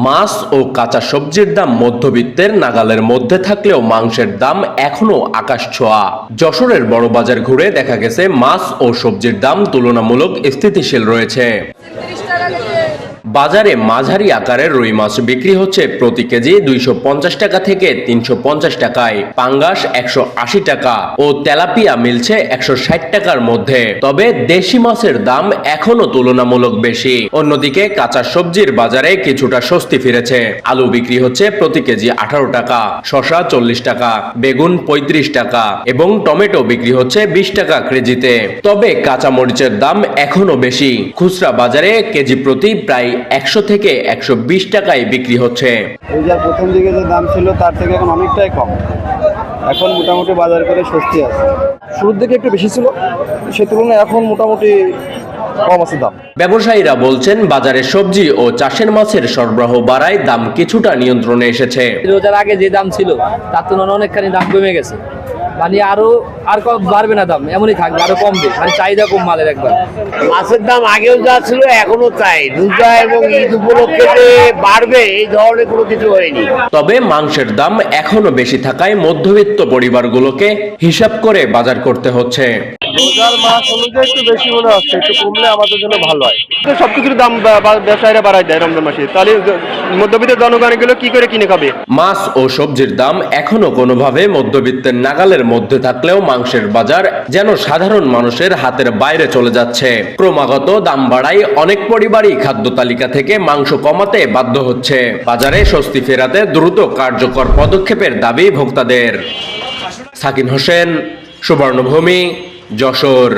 মাছ ও কাঁচা সবজির দাম মধ্যবিত্তের নাগালের মধ্যে থাকলেও মাংসের দাম এখনো আকাশ ছোঁয়া। যশোরের বড় বাজার ঘুরে দেখা গেছে মাছ ও সবজির দাম তুলনামূলক স্থিতিশীল রয়েছে। বাজারে মাঝারি আকারের রুই মাছ বিক্রি হচ্ছে প্রতি কেজি 250 টাকা থেকে 350 টাকায়, পাঙ্গাস 180 টাকা ও তেলাপিয়া মিলছে 160 টাকার মধ্যে। তবে দেশি মাছের দাম এখনো তুলনামূলক বেশি। অন্যদিকে কাঁচা সবজির বাজারে কিছুটা স্বস্তি ফিরেছে। আলু বিক্রি হচ্ছে প্রতি কেজি 18 টাকা, শসা 40 টাকা, বেগুন 35 টাকা এবং টমেটো বিক্রি হচ্ছে 20 টাকা কেজিতে। তবে কাঁচা মরিচের দাম এখনো বেশি। খুচরা বাজারে কেজি প্রতি প্রায় 100 থেকে 120 টাকায় বিক্রি হচ্ছে। এই যে প্রথম দিকে যে দাম ছিল তার থেকে এখন অনেকটাই কম। এখন মোটামুটি বাজার করে স্বস্তি আছে। শুরুর দিকে একটু বেশি ছিল, সে তুলনায় এখন মোটামুটি কম আছে দাম। ব্যবসায়ীরা বলছেন বাজারে সবজি ও চাষের মাছের সরবরাহ বাড়ায় দাম কিছুটা নিয়ন্ত্রণে এসেছে। রোজার আগে যে দাম ছিল তার তুলনায় অনেকখানি দাম কমে গেছে, মানে আর কম বাড়বে না, দাম এমনই থাকবে, আরো কমবে, মানে চাহিদা কম মালের। একবার মাছের দাম আগেও যা ছিল এখনো তাই, রোজা এবং ঈদ উপলক্ষে যে বাড়বে এই ধরনের কোনো কিছু হয়নি। তবে মাংসের দাম এখনো বেশি থাকায় মধ্যবিত্ত পরিবারগুলোকে হিসাব করে বাজার করতে হচ্ছে। রোজার মাস অনুযায়ী একটু বেশি মনে হচ্ছে, একটু কমলে আমাদের জন্য ভালো হয়। সবকিছুর দাম ব্যবসায়ীরা বাড়ায় দেয় রমজান মাসে, তাহলে মধ্যবিত্ত জনগণগুলো কি করে কিনে খাবে? মাছ ও সবজির দাম এখনো কোনোভাবে মধ্যবিত্তের নাগালের মধ্যে থাকলেও মাংসের বাজার যেন সাধারণ মানুষের হাতের বাইরে চলে যাচ্ছে। ক্রমাগত দাম বাড়ায় অনেক পরিবারই খাদ্য তালিকা থেকে মাংস কমাতে বাধ্য হচ্ছে। বাজারে স্বস্তি ফেরাতে দ্রুত কার্যকর পদক্ষেপের দাবি ভোক্তাদের। সাকিন হোসেন, সুবর্ণভূমি, যশোর।